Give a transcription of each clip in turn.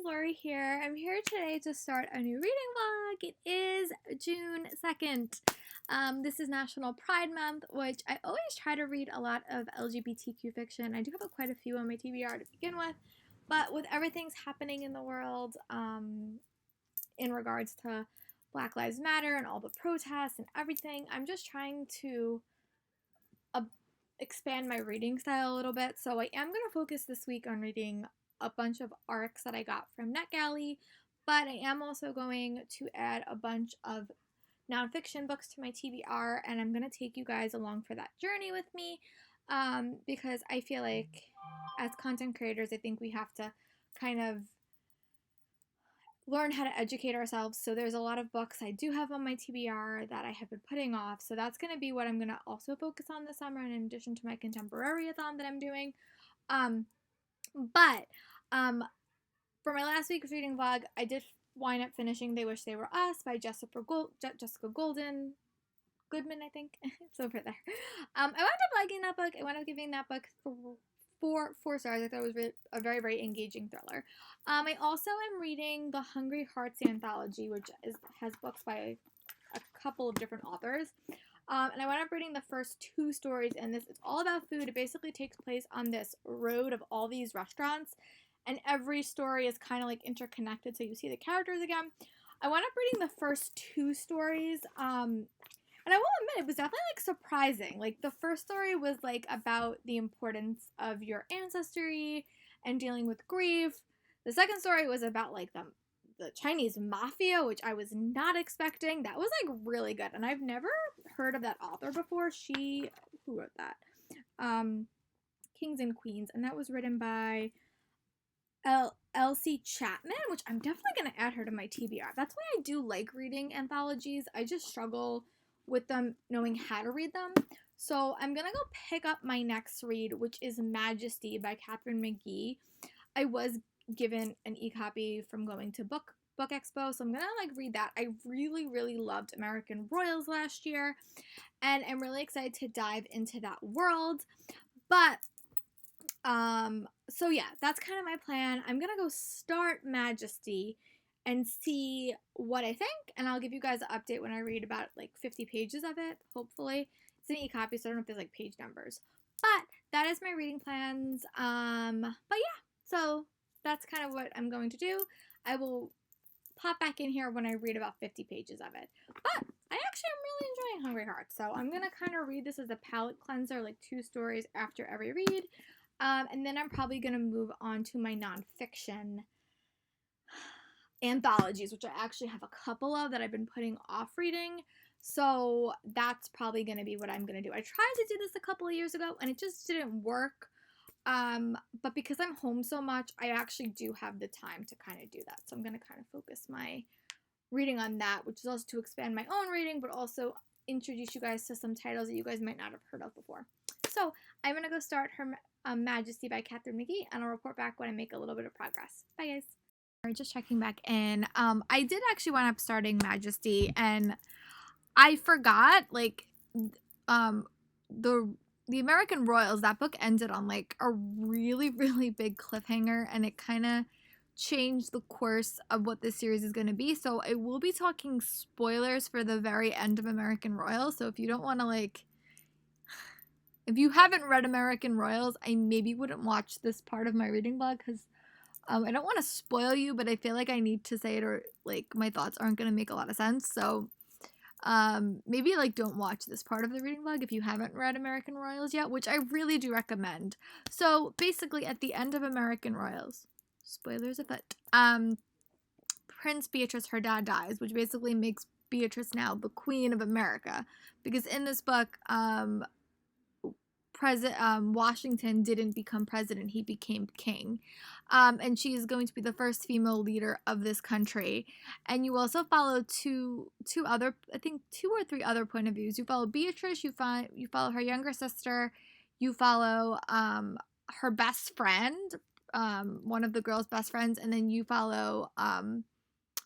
Lori here. I'm here today to start a new reading vlog. It is June 2nd. This is National Pride Month, which I always try to read a lot of LGBTQ fiction. I do have quite a few on my TBR to begin with, but with everything's happening in the world in regards to Black Lives Matter and all the protests and everything, I'm just trying to expand my reading style a little bit. So I am going to focus this week on reading a bunch of arcs that I got from NetGalley, but I am also going to add a bunch of nonfiction books to my TBR, and I'm going to take you guys along for that journey with me because I feel like as content creators, I think we have to kind of learn how to educate ourselves. So there's a lot of books I do have on my TBR that I have been putting off. So that's going to be what I'm going to also focus on this summer in addition to my contemporary-a-thon that I'm doing. But for my last week's reading vlog, I did wind up finishing They Wish They Were Us by Jessica Goodman, I think. It's over there. I wound up liking that book. I wound up giving that book 4 stars. I thought it was a very, very engaging thriller. I also am reading the Hungry Hearts Anthology, which has books by a couple of different authors. And I wound up reading the first 2 stories in this. It's all about food. It basically takes place on this road of all these restaurants, and every story is kind of like interconnected, so you see the characters again. I wound up reading the first 2 stories, and I will admit, it was definitely, like, surprising. Like, the first story was, like, about the importance of your ancestry and dealing with grief. The second story was about, like, the Chinese mafia, which I was not expecting. That was, like, really good. And I've never heard of that author before. Who wrote that? Kings and Queens. And that was written by Elsie Chapman, which I'm definitely going to add her to my TBR. That's why I do like reading anthologies. I just struggle with them knowing how to read them. So I'm gonna go pick up my next read, which is Majesty by Kathryn Mcgee. I was given an e-copy from going to Book Expo, so I'm gonna read that. I really, really loved American Royals last year, and I'm really excited to dive into that world. But so yeah, that's kind of my plan. I'm gonna go start Majesty and see what I think, and I'll give you guys an update when I read about 50 pages of it, hopefully. It's an e-copy, so I don't know if there's page numbers. But that is my reading plans. But yeah, so that's kind of what I'm going to do. I will pop back in here when I read about 50 pages of it. But I actually am really enjoying Hungry Hearts, so I'm going to kind of read this as a palate cleanser, 2 stories after every read. And then I'm probably going to move on to my nonfiction anthologies, which I actually have a couple of that I've been putting off reading. So that's probably going to be what I'm going to do. I tried to do this a couple of years ago and it just didn't work. But because I'm home so much, I actually do have the time to kind of do that. So I'm going to kind of focus my reading on that, which is also to expand my own reading, but also introduce you guys to some titles that you guys might not have heard of before. So I'm going to go start her Majesty by Kathryn Mcgee, and I'll report back when I make a little bit of progress. Bye, guys. Alright, just checking back in. I did actually wind up starting Majesty, and I forgot, the American Royals, that book ended on, a really, really big cliffhanger, and it kind of changed the course of what this series is going to be. So I will be talking spoilers for the very end of American Royals, so if you don't want to, if you haven't read American Royals, I maybe wouldn't watch this part of my reading vlog, because I don't want to spoil you, but I feel like I need to say it, or my thoughts aren't going to make a lot of sense. So maybe don't watch this part of the reading vlog if you haven't read American Royals yet, which I really do recommend. So basically at the end of American Royals, spoilers afoot, Prince Beatrice, her dad, dies, which basically makes Beatrice now the Queen of America, because in this book, Washington didn't become president, he became king. And she is going to be the first female leader of this country. And you also follow two or three other point of views. You follow Beatrice, you follow her younger sister, you follow her best friend, one of the girl's best friends, and then you follow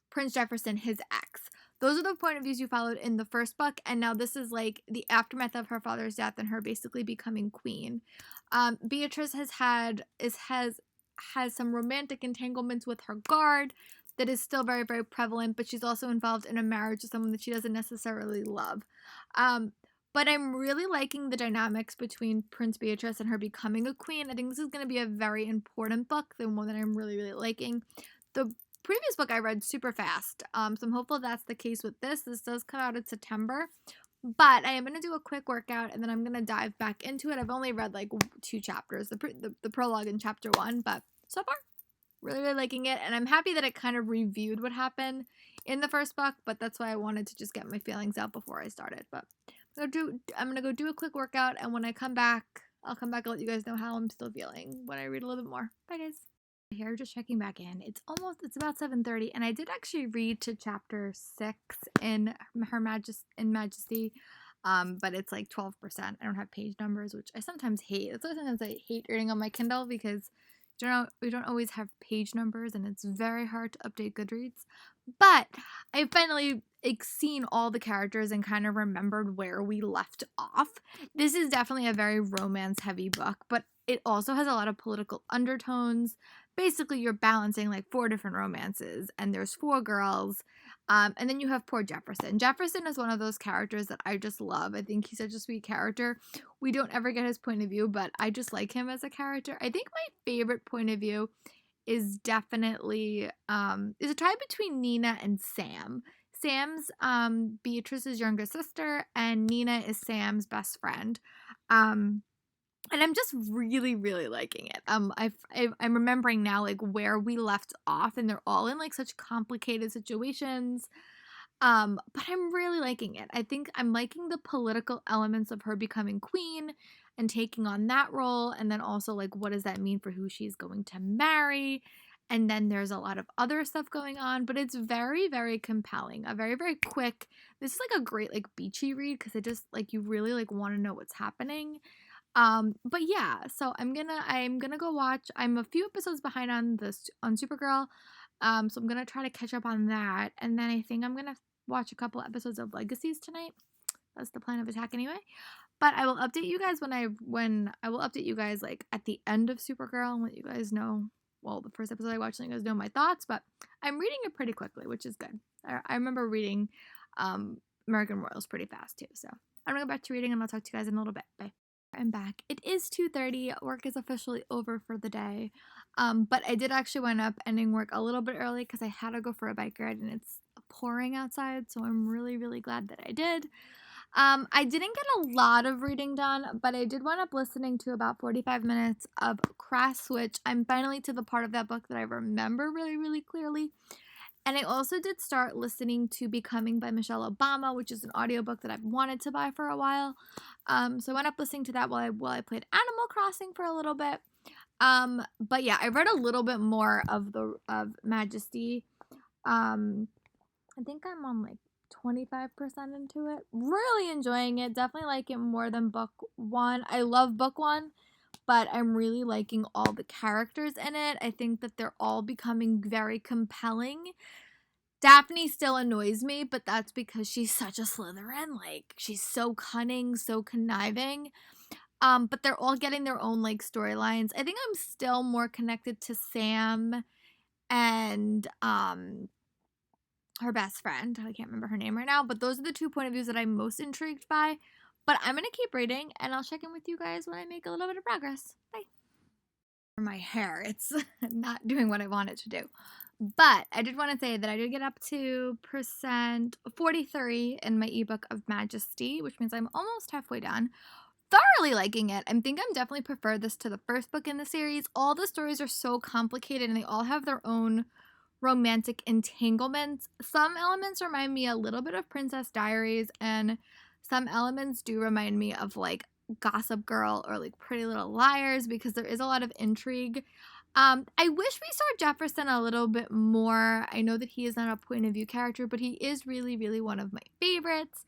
Prince Jefferson, his ex. Those are the point of views you followed in the first book, and now this is the aftermath of her father's death and her basically becoming queen. Beatrice has has some romantic entanglements with her guard that is still very, very prevalent, but she's also involved in a marriage with someone that she doesn't necessarily love. But I'm really liking the dynamics between Prince Beatrice and her becoming a queen. I think this is going to be a very important book, the one that I'm really, really liking. The previous book I read super fast, so I'm hopeful that's the case with this. This does come out in September, but I am going to do a quick workout, and then I'm going to dive back into it. I've only read like 2 chapters, the prologue in chapter 1, but so far, really, really liking it, and I'm happy that it kind of reviewed what happened in the first book, but that's why I wanted to just get my feelings out before I started. But I'm gonna go do a quick workout, and when I come back, I'll come back and let you guys know how I'm still feeling when I read a little bit more. Bye, guys. Here, just checking back in. It's about 7:30, and I did actually read to chapter 6 in Majesty, but it's like 12%. I don't have page numbers, which I sometimes hate. That's why sometimes I hate reading on my Kindle, because we don't always have page numbers, and it's very hard to update Goodreads. But I finally seen all the characters and kind of remembered where we left off. This is definitely a very romance-heavy book, but it also has a lot of political undertones. Basically, you're balancing like 4 different romances, and there's 4 girls. And then you have poor Jefferson. Jefferson is one of those characters that I just love. I think he's such a sweet character. We don't ever get his point of view, but I just like him as a character. I think my favorite point of view is definitely is a tie between Nina and Sam. Sam's Beatrice's younger sister, and Nina is Sam's best friend. And I'm just really, really liking it. I'm remembering now like where we left off, and they're all in like such complicated situations. But I'm really liking it. I think I'm liking the political elements of her becoming queen and taking on that role, and then also like what does that mean for who she's going to marry? And then there's a lot of other stuff going on, but it's very, very compelling. A very, very quick. This is like a great like beachy read, because it just like you really like want to know what's happening. But yeah, so I'm gonna go watch. I'm a few episodes behind on Supergirl. So I'm gonna try to catch up on that, and then I think I'm gonna watch a couple episodes of Legacies tonight. That's the plan of attack anyway. But I will update you guys when I will update you guys like at the end of Supergirl and let you guys know. Well, the first episode I watched, let you guys know my thoughts. But I'm reading it pretty quickly, which is good. I remember reading American Royals pretty fast too. So I'm gonna go back to reading, and I'll talk to you guys in a little bit. Bye. I'm back. It is 2:30. Work is officially over for the day. But I did actually wind up ending work a little bit early because I had to go for a bike ride, and it's pouring outside, so I'm really, really glad that I did. I didn't get a lot of reading done, but I did wind up listening to about 45 minutes of Crash Switch. I'm finally to the part of that book that I remember really, really clearly. And I also did start listening to Becoming by Michelle Obama, which is an audiobook that I've wanted to buy for a while. So I went up listening to that while I played Animal Crossing for a little bit. But yeah, I read a little bit more of Majesty. I think I'm on like 25% into it. Really enjoying it. Definitely like it more than book 1. I love book 1, but I'm really liking all the characters in it. I think that they're all becoming very compelling. Daphne still annoys me, but that's because she's such a Slytherin. Like, she's so cunning, so conniving. But they're all getting their own, like, storylines. I think I'm still more connected to Sam and, her best friend. I can't remember her name right now, but those are the 2 point of views that I'm most intrigued by. But I'm going to keep reading, and I'll check in with you guys when I make a little bit of progress. Bye. For my hair, it's not doing what I want it to do. But I did want to say that I did get up to percent 43 in my ebook of Majesty, which means I'm almost halfway done. Thoroughly liking it. I think I'm definitely prefer this to the first book in the series. All the stories are so complicated, and they all have their own romantic entanglements. Some elements remind me a little bit of Princess Diaries, and some elements do remind me of like Gossip Girl or like Pretty Little Liars, because there is a lot of intrigue. I wish we saw Jefferson a little bit more. I know that he is not a point of view character, but he is really, really one of my favorites.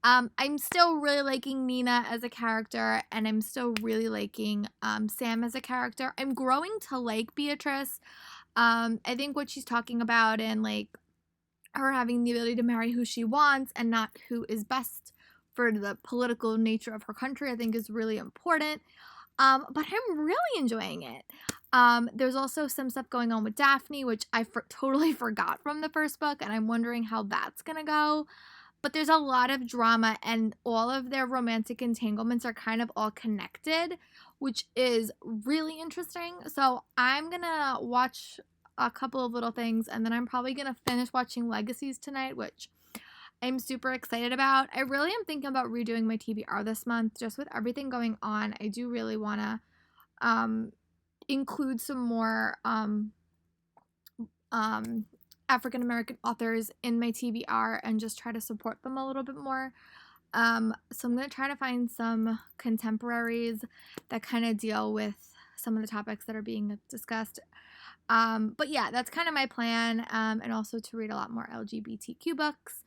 I'm still really liking Nina as a character, and I'm still really liking Sam as a character. I'm growing to like Beatrice. I think what she's talking about, and like her having the ability to marry who she wants and not who is best for the political nature of her country, I think is really important. But I'm really enjoying it. There's also some stuff going on with Daphne, which I totally forgot from the first book, and I'm wondering how that's gonna go. But there's a lot of drama, and all of their romantic entanglements are kind of all connected, which is really interesting. So I'm gonna watch a couple of little things, and then I'm probably gonna finish watching Legacies tonight, which I'm super excited about. I really am thinking about redoing my TBR this month, just with everything going on. I do really want to include some more African American authors in my TBR and just try to support them a little bit more. So I'm going to try to find some contemporaries that kind of deal with some of the topics that are being discussed. But yeah, that's kind of my plan, and also to read a lot more LGBTQ books.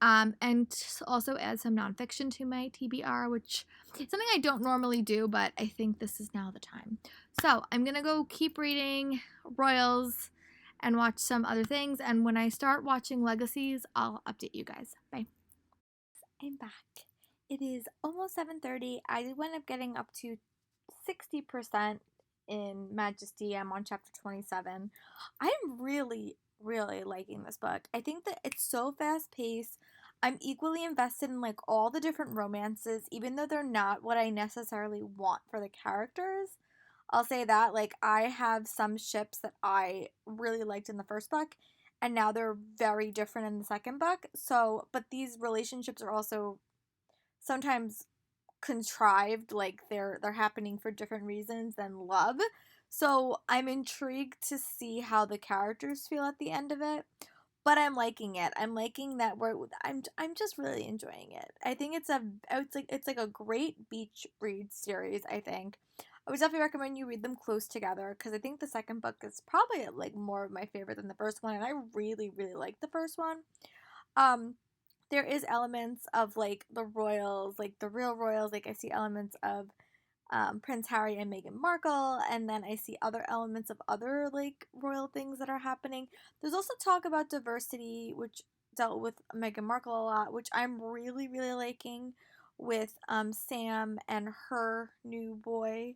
And also add some nonfiction to my TBR, which is something I don't normally do, but I think this is now the time. So I'm going to go keep reading Royals and watch some other things. And when I start watching Legacies, I'll update you guys. Bye. I'm back. It is almost 7:30. I went up getting up to 60% in Majesty. I'm on chapter 27. I'm really, really liking this book. I think that it's so fast paced. I'm equally invested in like all the different romances, even though they're not what I necessarily want for the characters. I'll say that. Like, I have some ships that I really liked in the first book, and now they're very different in the second book. So, but these relationships are also sometimes contrived, like they're happening for different reasons than love. So I'm intrigued to see how the characters feel at the end of it. But I'm liking it. I'm liking that I'm just really enjoying it. I think it's like a great beach read series, I think. I would definitely recommend you read them close together, because I think the second book is probably like more of my favorite than the first one, and I really, really like the first one. Um there is elements of like the royals, like the real royals. Like, I see elements of Prince Harry and Meghan Markle, and then I see other elements of other like royal things that are happening. There's also talk about diversity, which dealt with Meghan Markle a lot, which I'm really, really liking, with Sam and her new boy.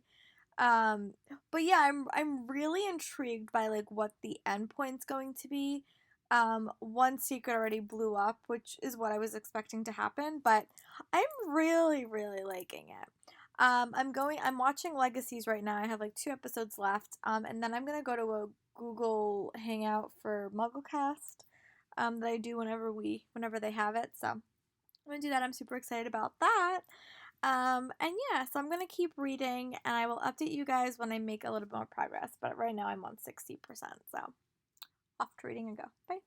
Um, but yeah, I'm really intrigued by like what the end point's going to be. One secret already blew up, which is what I was expecting to happen, but I'm really, really liking it. I'm watching Legacies right now. I have like 2 episodes left. And then I'm gonna go to a Google Hangout for MuggleCast, that I do whenever they have it. So I'm gonna do that. I'm super excited about that. And yeah, so I'm gonna keep reading, and I will update you guys when I make a little bit more progress. But right now I'm on 60%, so off to reading and go. Bye.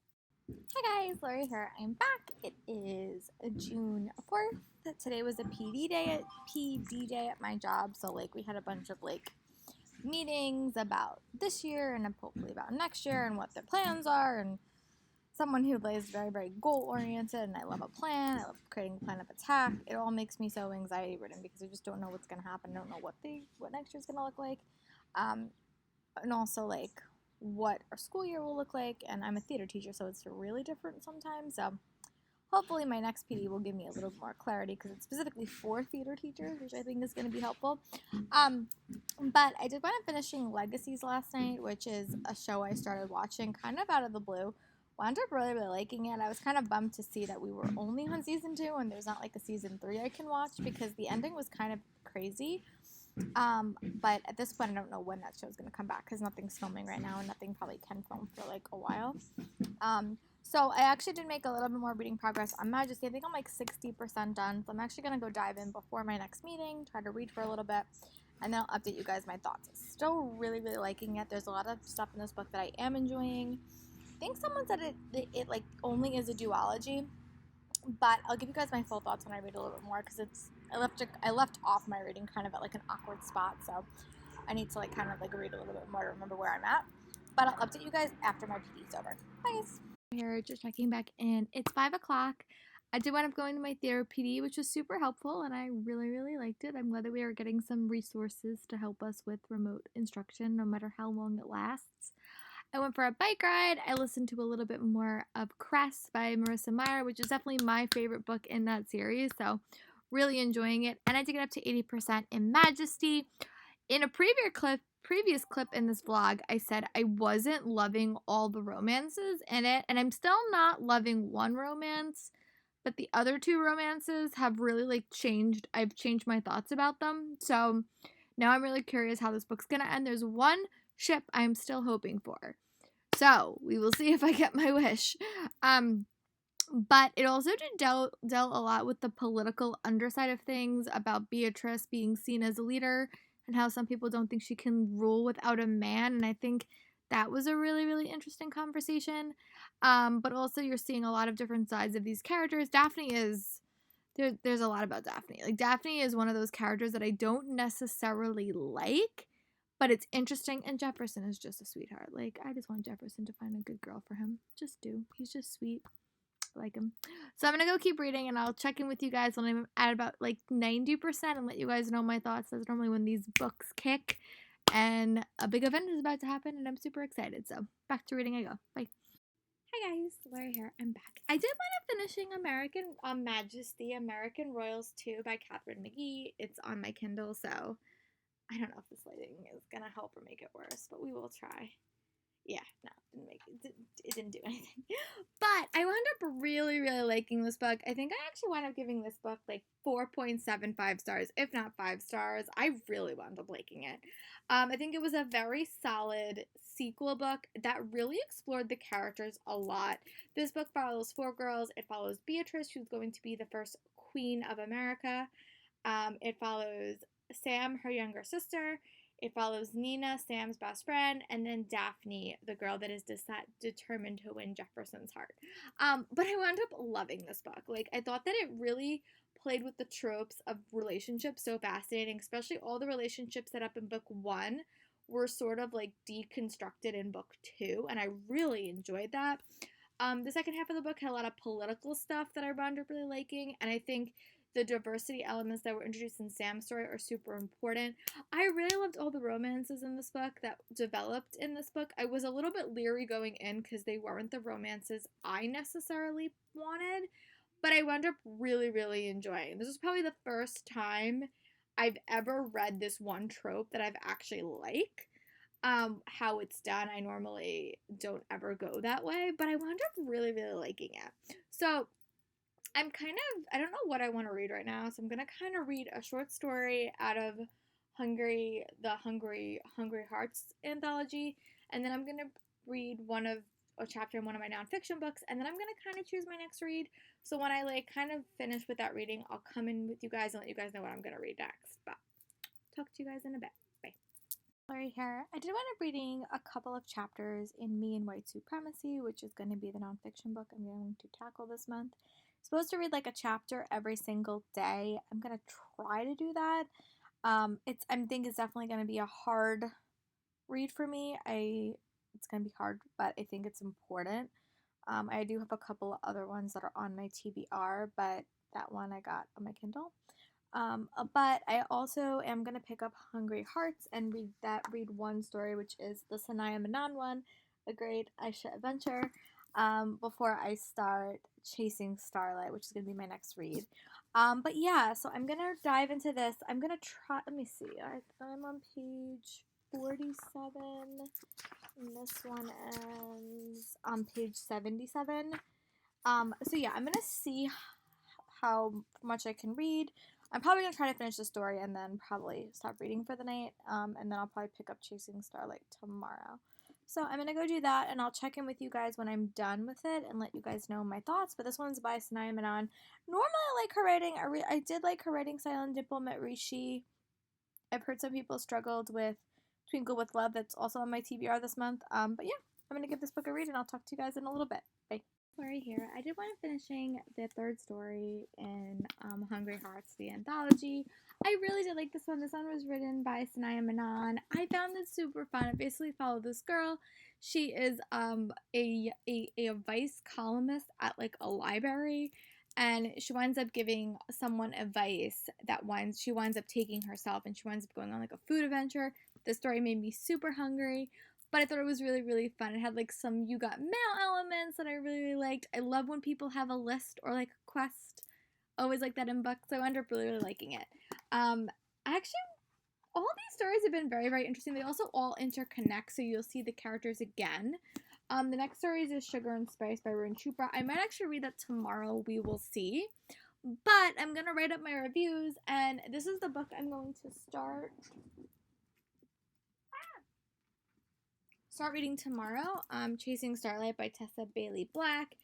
Hi guys, Lori here. I'm back. It is June 4th. Today was a PD day at my job. So like we had a bunch of like meetings about this year and hopefully about next year and what their plans are, and someone who is very, very goal oriented, and I love a plan. I love creating a plan of attack. It all makes me so anxiety ridden because I just don't know what's gonna happen. I don't know what next year's gonna look like, and also like what our school year will look like. And I'm a theater teacher, so it's really different sometimes. So hopefully my next PD will give me a little more clarity, because it's specifically for theater teachers, which I think is going to be helpful. But I did wind up finishing Legacies last night, which is a show I started watching kind of out of the blue. Wound up really, really liking it. I was kind of bummed to see that we were only on season 2 and there's not like a season 3 I can watch, because the ending was kind of crazy. But at this point, I don't know when that show is going to come back, because nothing's filming right now, and nothing probably can film for like a while. So I actually did make a little bit more reading progress on Majesty. I think I'm like 60% done. So I'm actually going to go dive in before my next meeting, try to read for a little bit, and then I'll update you guys my thoughts. Still really, really liking it. There's a lot of stuff in this book that I am enjoying. I think someone said it like only is a duology, but I'll give you guys my full thoughts when I read a little bit more, because I left off my reading kind of at like an awkward spot, so I need to like kind of like read a little bit more to remember where I'm at. But I'll update you guys after my PD's over. Bye guys. Here, just checking back in. It's 5 o'clock. I did wind up going to my therapy, which was super helpful, and I really, really liked it. I'm glad that we are getting some resources to help us with remote instruction, no matter how long it lasts. I went for a bike ride. I listened to a little bit more of Cress by Marissa Meyer, which is definitely my favorite book in that series, so really enjoying it. And I did get up to 80% in Majesty. in a previous clip in this vlog, I said I wasn't loving all the romances in it, and I'm still not loving one romance, but the other two romances have really like changed. I've changed my thoughts about them. So now I'm really curious how this book's gonna end. There's one ship I'm still hoping for. So we will see if I get my wish. But it also did dealt a lot with the political underside of things, about Beatrice being seen as a leader and how some people don't think she can rule without a man. And I think that was a really, really interesting conversation. But also you're seeing a lot of different sides of these characters. Daphne is there's a lot about Daphne. Like, Daphne is one of those characters that I don't necessarily like, but it's interesting. And Jefferson is just a sweetheart. Like, I just want Jefferson to find a good girl for him. Just do. He's just sweet. I like him. So I'm gonna go keep reading, and I'll check in with you guys when I'm at about like 90% and let you guys know my thoughts. That's normally when these books kick, and a big event is about to happen, and I'm super excited. So back to reading I go. Bye. Hi guys, Lori here. I'm back. I did wind up finishing Majesty, American Royals 2 by Kathryn Mcgee. It's on my Kindle, so I don't know if this lighting is gonna help or make it worse, but we will try. Yeah, no, it didn't do anything. But I wound up really, really liking this book. I think I actually wound up giving this book like 4.75 stars, if not 5 stars. I really wound up liking it. I think it was a very solid sequel book that really explored the characters a lot. This book follows 4 girls. It follows Beatrice, who's going to be the first queen of America. It follows Sam, her younger sister. It follows Nina, Sam's best friend, and then Daphne, the girl that is determined to win Jefferson's heart. But I wound up loving this book. Like, I thought that it really played with the tropes of relationships so fascinating, especially all the relationships set up in book 1 were sort of like deconstructed in book 2, and I really enjoyed that. The second half of the book had a lot of political stuff that I wound up really liking, and I think the diversity elements that were introduced in Sam's story are super important. I really loved all the romances in this book that developed in this book. I was a little bit leery going in because they weren't the romances I necessarily wanted, but I wound up really, really enjoying. This was probably the first time I've ever read this one trope that I've actually liked. How it's done, I normally don't ever go that way, but I wound up really, really liking it. So I don't know what I want to read right now, so I'm going to kind of read a short story out of Hungry Hearts anthology, and then I'm going to read a chapter in one of my nonfiction books, and then I'm going to kind of choose my next read. So when I like kind of finish with that reading, I'll come in with you guys and let you guys know what I'm going to read next. But talk to you guys in a bit. Bye. Lori here. I did wind up reading a couple of chapters in Me and White Supremacy, which is going to be the nonfiction book I'm going to tackle this month. Supposed to read like a chapter every single day. I'm gonna try to do that. I think it's definitely gonna be a hard read for me. It's gonna be hard, but I think it's important. I do have a couple of other ones that are on my TBR, but that one I got on my Kindle. But I also am gonna pick up Hungry Hearts and read one story, which is the Sanaya Manan one, a great Aisha adventure. Before I start chasing Starlight, which is going to be my next read. But yeah, so I'm going to dive into this. I'm going to try, let me see, I'm on page 47, and this one ends on page 77. So yeah, I'm going to see how much I can read. I'm probably going to try to finish the story and then probably stop reading for the night, and then I'll probably pick up Chasing Starlight tomorrow. So I'm going to go do that, and I'll check in with you guys when I'm done with it and let you guys know my thoughts. But this one's by Sanaya Manan. Normally I like her writing. I did like her writing style in Diplomat Rishi. I've heard some people struggled with Twinkle with Love. That's also on my TBR this month. But yeah, I'm going to give this book a read, and I'll talk to you guys in a little bit. Bye. Lori here. I did wind up finishing the third story in Hungry Hearts, the anthology. I really did like this one. This one was written by Sanaya Manan. I found this super fun. I basically follow this girl. She is a vice columnist at like a library, and she winds up giving someone advice that she winds up taking herself, and she winds up going on like a food adventure. This story made me super hungry, but I thought it was really, really fun. It had like some You Got Mail elements that I really, really liked. I love when people have a list or like a quest. Always like that in books. So I ended up really, really liking it. all these stories have been very, very interesting. They also all interconnect, so you'll see the characters again. The next story is Sugar and Spice by Rune Chopra. I might actually read that tomorrow. We will see. But I'm going to write up my reviews, and this is the book I'm going to start reading tomorrow. Chasing Starlight by Tessa Bailey Black.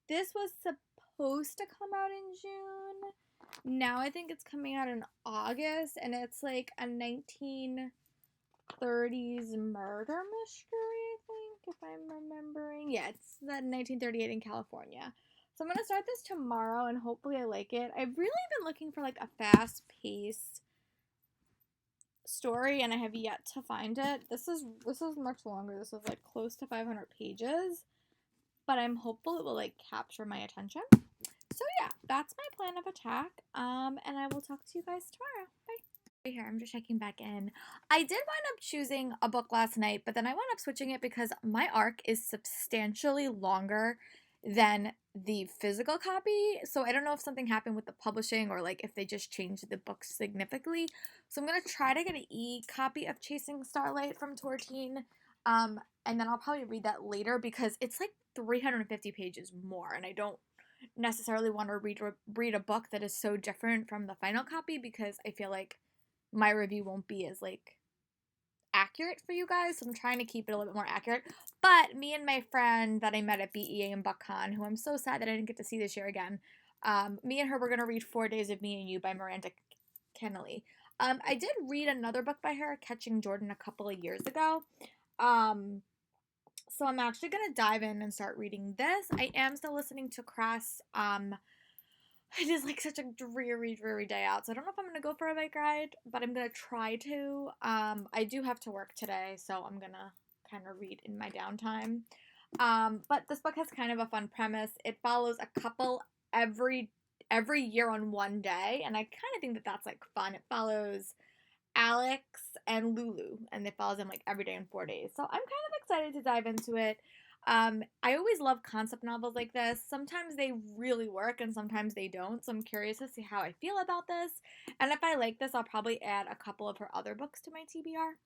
This was supposed to come out in June. Now I think it's coming out in August, and it's like a 1930s murder mystery, I think, if I'm remembering. Yeah, it's that 1938 in California. So I'm going to start this tomorrow, and hopefully I like it. I've really been looking for like a fast-paced story, and I have yet to find it. This is much longer. This is like close to 500 pages, but I'm hopeful it will like capture my attention. So yeah, that's my plan of attack. And I will talk to you guys tomorrow. Bye. Right here, I'm just checking back in. I did wind up choosing a book last night, but then I wound up switching it because my arc is substantially longer than the physical copy. So I don't know if something happened with the publishing or like if they just changed the book significantly. So I'm going to try to get an e-copy of Chasing Starlight from Tortine. And then I'll probably read that later because it's like 350 pages more, and I don't necessarily want to read a book that is so different from the final copy because I feel like my review won't be as like accurate for you guys. So I'm trying to keep it a little bit more accurate. But me and my friend that I met at BEA in BuckCon, who I'm so sad that I didn't get to see this year again, me and her were going to read 4 Days of Me and You by Miranda Kennely. I did read another book by her, Catching Jordan, a couple of years ago. So I'm actually going to dive in and start reading this. I am still listening to Crass. It is like such a dreary day out, so I don't know if I'm going to go for a bike ride, but I'm going to try to. I do have to work today, so I'm going to kind of read in my downtime. But this book has kind of a fun premise. It follows a couple every year on one day, and I kind of think that that's like fun. It follows Alex and Lulu, and it follows them like every day in 4 days. So I'm kind of excited to dive into it. I always love concept novels like this. Sometimes they really work and sometimes they don't. So I'm curious to see how I feel about this. And if I like this, I'll probably add a couple of her other books to my TBR.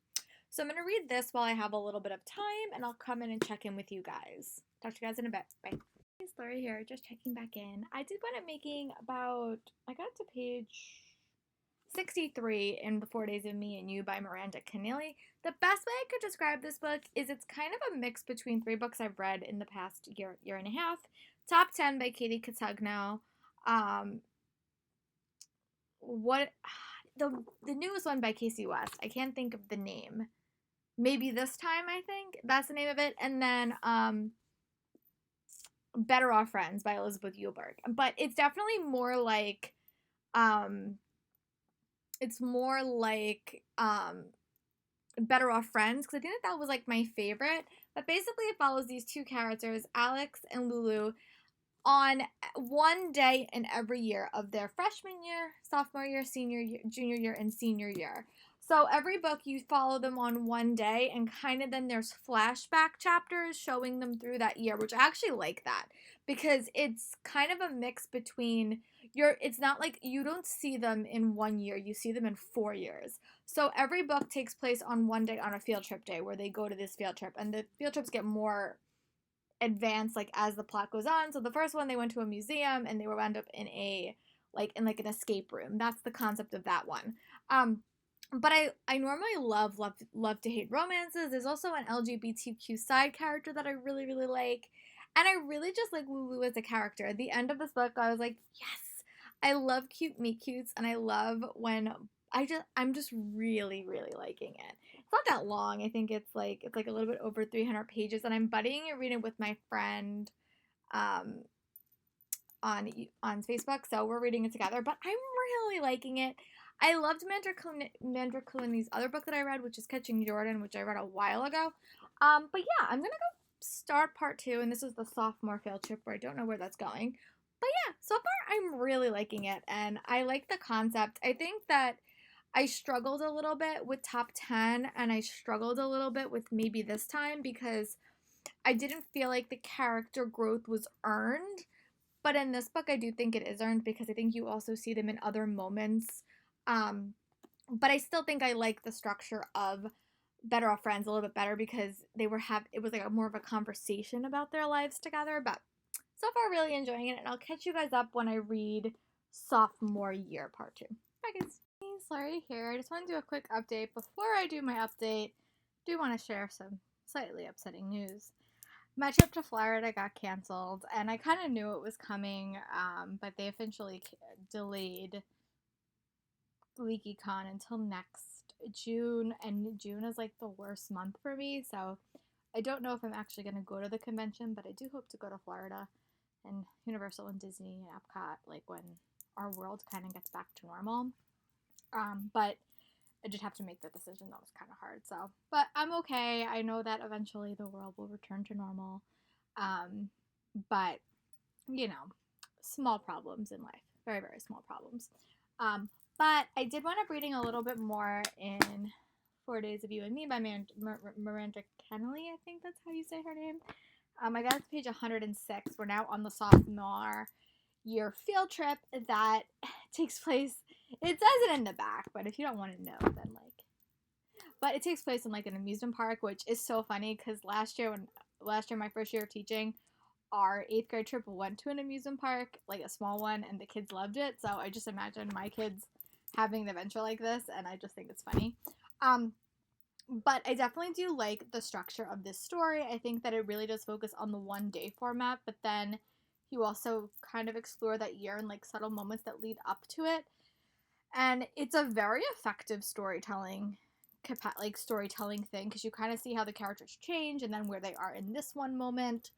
So I'm going to read this while I have a little bit of time, and I'll come in and check in with you guys. Talk to you guys in a bit. Bye. Hey, Lori here, just checking back in. I did wind up making I got to page 63 in The 4 Days of Me and You by Miranda Kennely. The best way I could describe this book is it's kind of a mix between 3 books I've read in the past year and a half. Top 10 by Katie Catugno. The newest one by Casey West. I can't think of the name. Maybe This Time, I think. That's the name of it. And then Better Off Friends by Elizabeth Eulberg. But it's definitely more like Better Off Friends, because I think that was like my favorite. But basically it follows these 2 characters, Alex and Lulu, on one day in every year of their freshman year, sophomore year, senior year, junior year, and senior year. So every book you follow them on one day, and kind of then there's flashback chapters showing them through that year, which I actually like that because it's kind of a mix between it's not like you don't see them in 1 year, you see them in 4 years. So every book takes place on one day on a field trip day where they go to this field trip, and the field trips get more advanced like as the plot goes on. So the first one, they went to a museum and they were wound up in an escape room. That's the concept of that one. But I normally love to hate romances. There's also an LGBTQ side character that I really, really like. And I really just like Lulu as a character. At the end of this book, I was like, yes, I love cute meet cutes, and I love when I'm just really, really liking it. It's not that long. I think it's like a little bit over 300 pages, and I'm buddying and reading with my friend on Facebook, so we're reading it together. But I'm really liking it. I loved Mandra Clooney's other book that I read, which is Catching Jordan, which I read a while ago. But yeah, I'm gonna go start part 2, and this is the sophomore field trip where I don't know where that's going. But yeah, so far I'm really liking it, and I like the concept. I think that I struggled a little bit with top 10, and I struggled a little bit with Maybe This Time because I didn't feel like the character growth was earned. But in this book, I do think it is earned because I think you also see them in other moments But I still think I like the structure of Better Off Friends a little bit better because it was like more of a conversation about their lives together. But so far, really enjoying it, and I'll catch you guys up when I read Sophomore Year Part 2. Bye, guys. Hey, Larry here. I just want to do a quick update. Before I do my update, I do want to share some slightly upsetting news. My trip to Florida got canceled, and I kind of knew it was coming, but they officially delayed LeakyCon until next June, and June is like the worst month for me, so I don't know if I'm actually going to go to the convention, but I do hope to go to Florida and Universal and Disney and Epcot, like when our world kind of gets back to normal. But I did have to make the decision. That was kind of hard. So, but I'm okay. I know that eventually the world will return to normal. But you know, small problems in life, very very small problems. But I did wind up reading a little bit more in 4 Days of You and Me by Miranda Kennely. I think that's how you say her name. I got to page 106. We're now on the sophomore year field trip that takes place. It says it in the back, but if you don't want to know, then like. But it takes place in like an amusement park, which is so funny because last year, my first year of teaching, our 8th grade trip went to an amusement park, like a small one, and the kids loved it. So I just imagine my kids having an adventure like this, and I just think it's funny. But I definitely do like the structure of this story. I think that it really does focus on the one day format, but then you also kind of explore that year and like subtle moments that lead up to it. And it's a very effective storytelling thing because you kind of see how the characters change and then where they are in this one moment.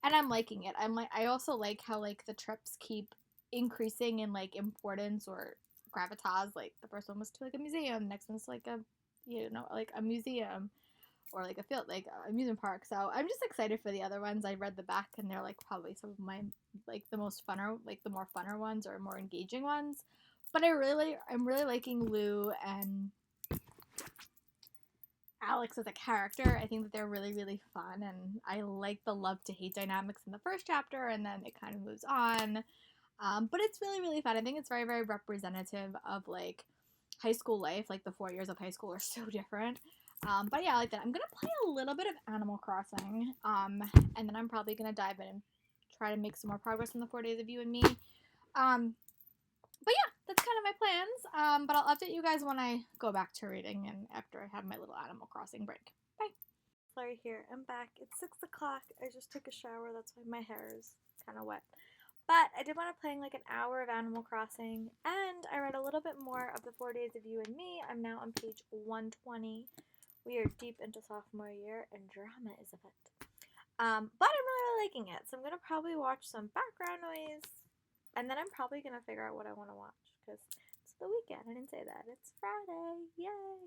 And I'm liking it. I also like how like the trips keep increasing in like importance or gravitas. Like the first one was to like a museum, next one's like a like a museum or like a field like a amusement park. So I'm just excited for the other ones. I read the back and they're like probably some of my like the more funner ones or more engaging ones. But I'm really liking Lou and Alex as a character. I think that they're really, really fun, and I like the love to hate dynamics in the first chapter, and then it kind of moves on. But it's really, really fun. I think it's very, very representative of like high school life. Like the 4 years of high school are so different. But yeah, I like that. I'm gonna play a little bit of Animal Crossing, and then I'm probably gonna dive in and try to make some more progress in the 4 Days of You and Me. But yeah, that's kind of my plans. But I'll update you guys when I go back to reading and after I have my little Animal Crossing break. Bye. Larry here. I'm back. It's 6 o'clock. I just took a shower. That's why my hair is kind of wet. But I did want to play like an hour of Animal Crossing, and I read a little bit more of the 4 Days of You and Me. I'm now on page 120. We are deep into sophomore year, and drama is afoot. But I'm really liking it, so I'm gonna probably watch some background noise. And then I'm probably going to figure out what I want to watch because it's the weekend. I didn't say that. It's Friday. Yay.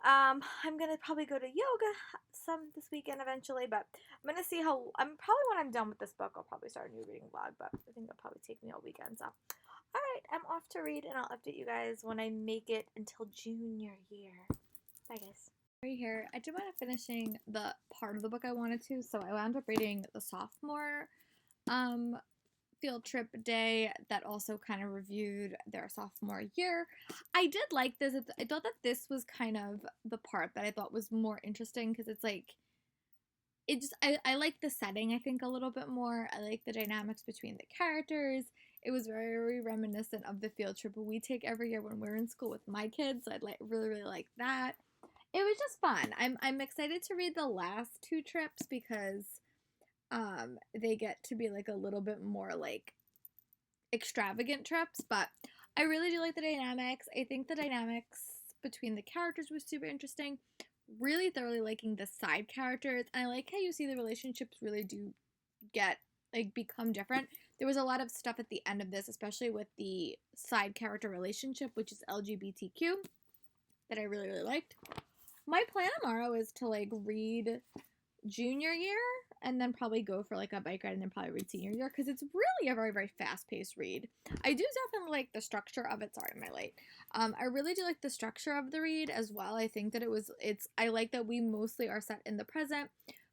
I'm going to probably go to yoga some this weekend eventually, but I'm going to see when I'm done with this book, I'll probably start a new reading vlog, but I think it'll probably take me all weekend. So, all right, I'm off to read and I'll update you guys when I make it until junior year. Bye, guys. Right here, I did wind up finishing the part of the book I wanted to, so I wound up reading the sophomore, field trip day that also kind of reviewed their sophomore year. I did like this. I thought that this was kind of the part that I thought was more interesting because it's like I like the setting I think a little bit more. I like the dynamics between the characters. It was very, very reminiscent of the field trip we take every year when we're in school with my kids. So I really like that. It was just fun. I'm excited to read the last 2 trips because they get to be like a little bit more like extravagant trips, but I really do like the dynamics. I think the dynamics between the characters was super interesting. Really thoroughly liking the side characters. And I like how you see the relationships really do become different. There was a lot of stuff at the end of this, especially with the side character relationship, which is LGBTQ, that I really, really liked. My plan tomorrow is to like read junior year and then probably go for like a bike ride and then probably read senior year because it's really a very, very fast-paced read. I do definitely like the structure of it. Sorry, am I late? I really do like the structure of the read as well. I think that I like that we mostly are set in the present,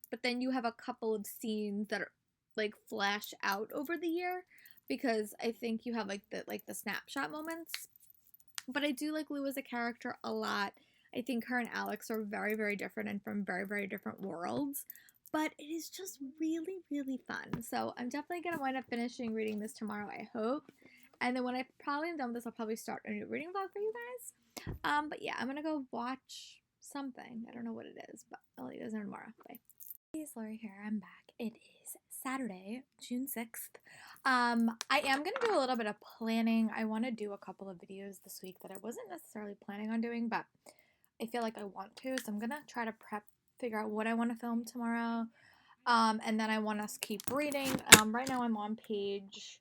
but then you have a couple of scenes that are like flash out over the year because I think you have like the snapshot moments. But I do like Lou as a character a lot. I think her and Alex are very, very different and from very, very different worlds. But it is just really, really fun. So I'm definitely going to wind up finishing reading this tomorrow, I hope. And then when I probably am done with this, I'll probably start a new reading vlog for you guys. But yeah, I'm going to go watch something. I don't know what it is, but I'll let you guys know tomorrow. Bye. Hey, it's Lori here. I'm back. It is Saturday, June 6th. I am going to do a little bit of planning. I want to do a couple of videos this week that I wasn't necessarily planning on doing, but I feel like I want to. So I'm going to try to figure out what I want to film tomorrow. And then I want us keep reading. Right now I'm on page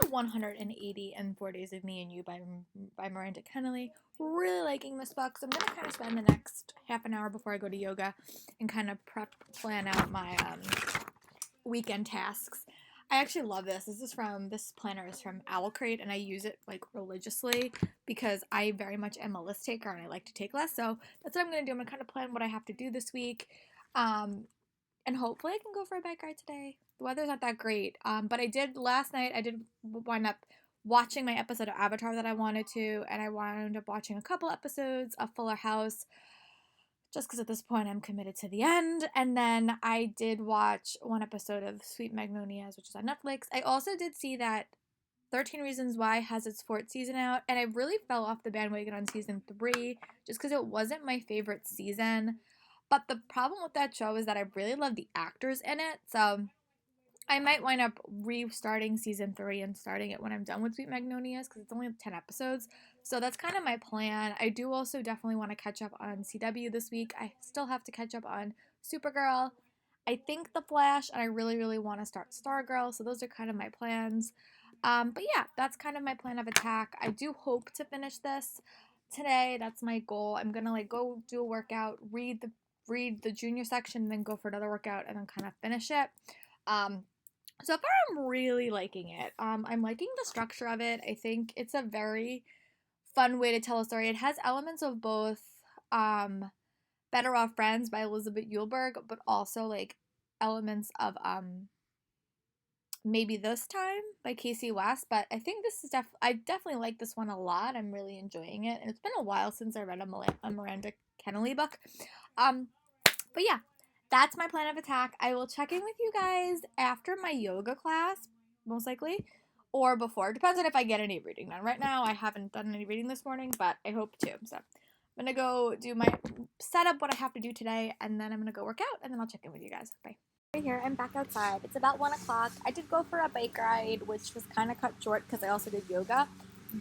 about 180 and 4 Days of Me and You by Miranda Kennely. Really liking this book. So I'm going to kind of spend the next half an hour before I go to yoga and kind of plan out my weekend tasks. I actually love this. This planner is from Owl Crate, and I use it like religiously because I very much am a list taker and I like to take less. So that's what I'm going to do. I'm going to kind of plan what I have to do this week. And hopefully I can go for a bike ride today. The weather's not that great. But last night I did wind up watching my episode of Avatar that I wanted to, and I wound up watching a couple episodes of Fuller House just because at this point I'm committed to the end. And then I did watch one episode of Sweet Magnolias, which is on Netflix. I also did see that 13 Reasons Why has its 4th season out, and I really fell off the bandwagon on season 3 just because it wasn't my favorite season. But the problem with that show is that I really love the actors in it, so I might wind up restarting season 3 and starting it when I'm done with Sweet Magnolias because it's only 10 episodes. So that's kind of my plan. I do also definitely want to catch up on CW this week. I still have to catch up on Supergirl. I think The Flash, and I really, really want to start Stargirl. So those are kind of my plans. But yeah, that's kind of my plan of attack. I do hope to finish this today. That's my goal. I'm gonna like go do a workout, read the junior section, then go for another workout, and then kind of finish it. So far, I'm really liking it. I'm liking the structure of it. I think it's a very fun way to tell a story. It has elements of both Better Off Friends by Elizabeth Eulberg, but also like elements of Maybe This Time by Casey West. But I think this is I definitely like this one a lot. I'm really enjoying it, and it's been a while since I read a Miranda Kennely book. But yeah, that's my plan of attack. I will check in with you guys after my yoga class, most likely, or before. It depends on if I get any reading done. Right now, I haven't done any reading this morning, but I hope to. So I'm going to go do my setup, what I have to do today, and then I'm going to go work out, and then I'll check in with you guys. Bye. Right here, I'm back outside. It's about 1 o'clock. I did go for a bike ride, which was kind of cut short because I also did yoga.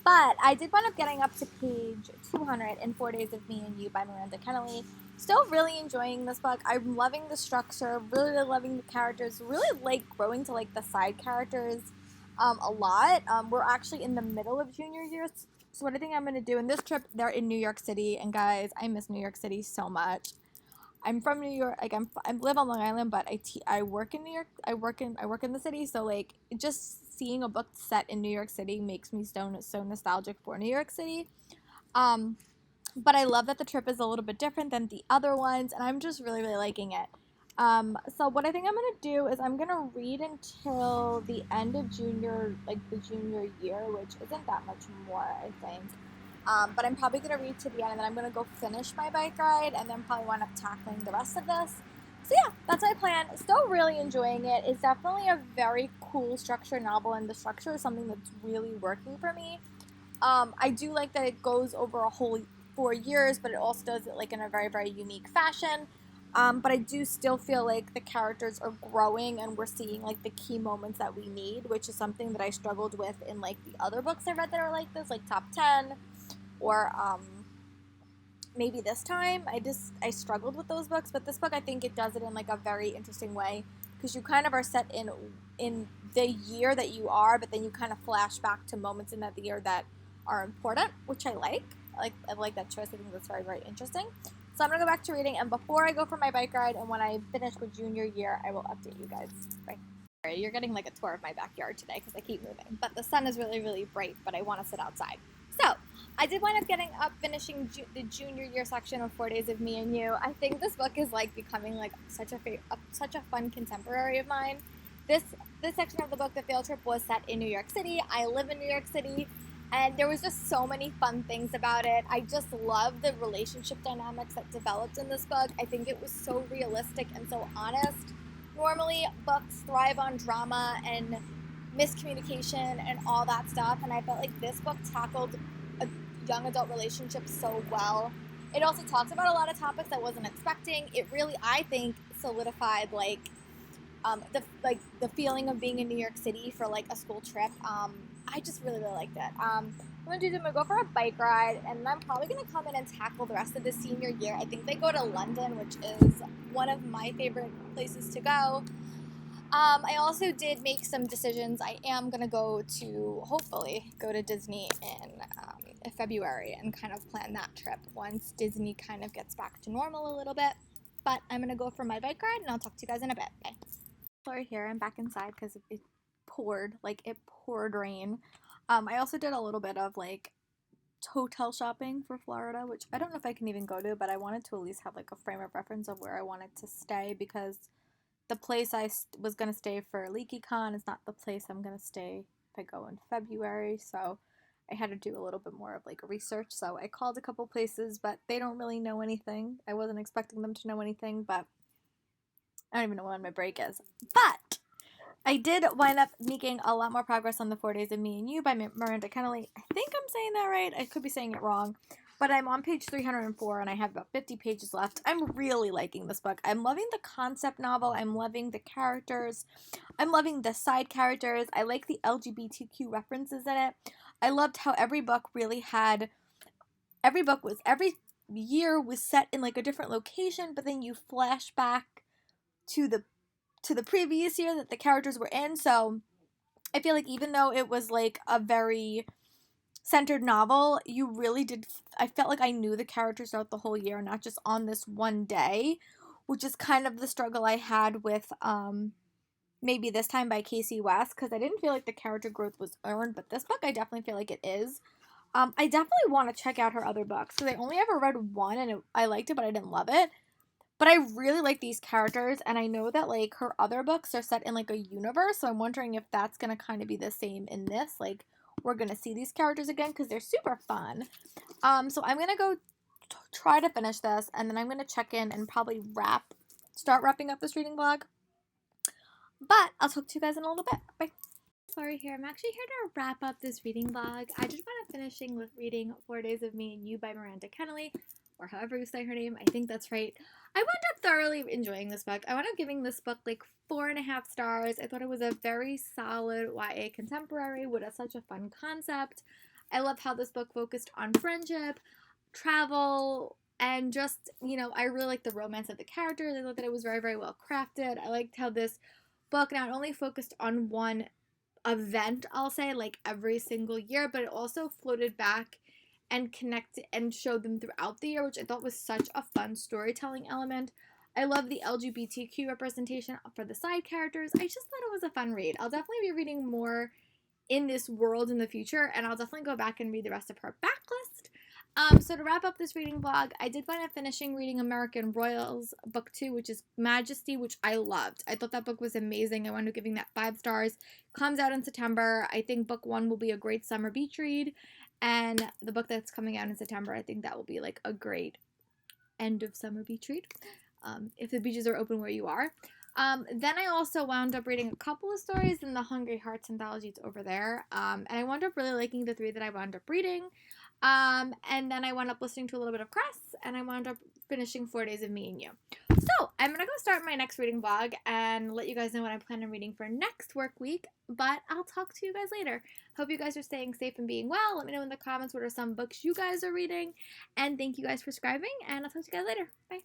But I did wind up getting up to page 200 in 4 Days of Me and You by Miranda Kennely. Still really enjoying this book. I'm loving the structure, really, really loving the characters, really like growing to like the side characters a lot. We're actually in the middle of junior year, so what I think I'm going to do in this trip, they're in New York City, and guys, I miss New York City so much. I'm from New York, like I live on Long Island, but I work in New York. I work in the city, so like just seeing a book set in New York City makes me so nostalgic for New York City. But I love that the trip is a little bit different than the other ones, and I'm just really, really liking it. So what I think I'm going to do is I'm going to read until the end of the junior year, which isn't that much more, I think. But I'm probably going to read to the end, and then I'm going to go finish my bike ride, and then probably wind up tackling the rest of this. So yeah, that's my plan. Still really enjoying it. It's definitely a very cool structured novel, and the structure is something that's really working for me. I do like that it goes over a whole 4 years, but it also does it like in a very, very unique fashion. But I do still feel like the characters are growing and we're seeing like the key moments that we need, which is something that I struggled with in like the other books I read that are like this, like Top 10 or Maybe This Time. I struggled with those books, but this book I think it does it in like a very interesting way because you kind of are set in the year that you are, but then you kind of flash back to moments in that year that are important, which I like. I like that choice. I think that's very, very interesting. So I'm going to go back to reading, and before I go for my bike ride and when I finish with junior year, I will update you guys. Bye. Alright, you're getting like a tour of my backyard today because I keep moving, but the sun is really, really bright, but I want to sit outside. So I did wind up finishing the junior year section of 4 Days of Me and You. I think this book is like becoming like such a fun contemporary of mine. This section of the book, the field trip, was set in New York City. I live in New York City. And there was just so many fun things about it. I just love the relationship dynamics that developed in this book. I think it was so realistic and so honest. Normally, books thrive on drama and miscommunication and all that stuff, and I felt like this book tackled a young adult relationship so well. It also talks about a lot of topics I wasn't expecting. It really, I think, solidified the feeling of being in New York City for like a school trip. I just really liked it. What I'm gonna go for a bike ride, and I'm probably gonna come in and tackle the rest of the senior year. I think they go to London, which is one of my favorite places to go. I also did make some decisions. I am gonna hopefully go to Disney in February and kind of plan that trip once Disney kind of gets back to normal a little bit. But I'm gonna go for my bike ride, and I'll talk to you guys in a bit. Bye. Sorry, here I'm back inside because it poured rain. I also did a little bit of like hotel shopping for Florida, which I don't know if I can even go to, but I wanted to at least have like a frame of reference of where I wanted to stay, because the place I was going to stay for LeakyCon is not the place I'm going to stay if I go in February, so I had to do a little bit more of like research. So I called a couple places, but they don't really know anything. I wasn't expecting them to know anything, but I don't even know when my break is. But I did wind up making a lot more progress on the 4 Days of Me and You by Miranda Kennely. I think I'm saying that right. I could be saying it wrong. But I'm on page 304 and I have about 50 pages left. I'm really liking this book. I'm loving the concept novel. I'm loving the characters. I'm loving the side characters. I like the LGBTQ references in it. I loved how every year was set in like a different location, but then you flash back to the previous year that the characters were in. So I feel like even though it was like a very centered novel, I felt like I knew the characters throughout the whole year, not just on this one day, which is kind of the struggle I had with Maybe This Time by Casey West, because I didn't feel like the character growth was earned, but this book I definitely feel like it is. I definitely want to check out her other books, because I only ever read one and I liked it, but I didn't love it. But I really like these characters, and I know that like her other books are set in like a universe, so I'm wondering if that's gonna kind of be the same in this. Like, we're gonna see these characters again because they're super fun. So I'm gonna go try to finish this, and then I'm gonna check in and probably start wrapping up this reading vlog. But I'll talk to you guys in a little bit. Bye. Sorry, here I'm actually here to wrap up this reading vlog. I just want to finishing with reading 4 Days of Me and You by Miranda Kennely, or however you say her name. I think that's right. I wound up thoroughly enjoying this book. I wound up giving this book like 4.5 stars. I thought it was a very solid YA contemporary with such a fun concept. I love how this book focused on friendship, travel, and just, I really liked the romance of the characters. I thought that it was very, very well crafted. I liked how this book not only focused on one event, I'll say, like every single year, but it also floated back and connected and showed them throughout the year, which I thought was such a fun storytelling element. I love the LGBTQ representation for the side characters. I just thought it was a fun read. I'll definitely be reading more in this world in the future, and I'll definitely go back and read the rest of her backlist. So to wrap up this reading vlog, I did wind up finishing reading American Royals book 2, which is Majesty, which I loved. I thought that book was amazing. I wound up giving that 5 stars. Comes out in September. I think book 1 will be a great summer beach read, and the book that's coming out in September, I think that will be like a great end of summer beach read, if the beaches are open where you are. Then I also wound up reading a couple of stories in the Hungry Hearts anthology. It's over there. And I wound up really liking the 3 that I wound up reading. And then I wound up listening to a little bit of Cress, and I wound up finishing 4 Days of Me and You. So I'm going to go start my next reading vlog and let you guys know what I plan on reading for next work week, but I'll talk to you guys later. Hope you guys are staying safe and being well. Let me know in the comments what are some books you guys are reading, and thank you guys for subscribing, and I'll talk to you guys later. Bye.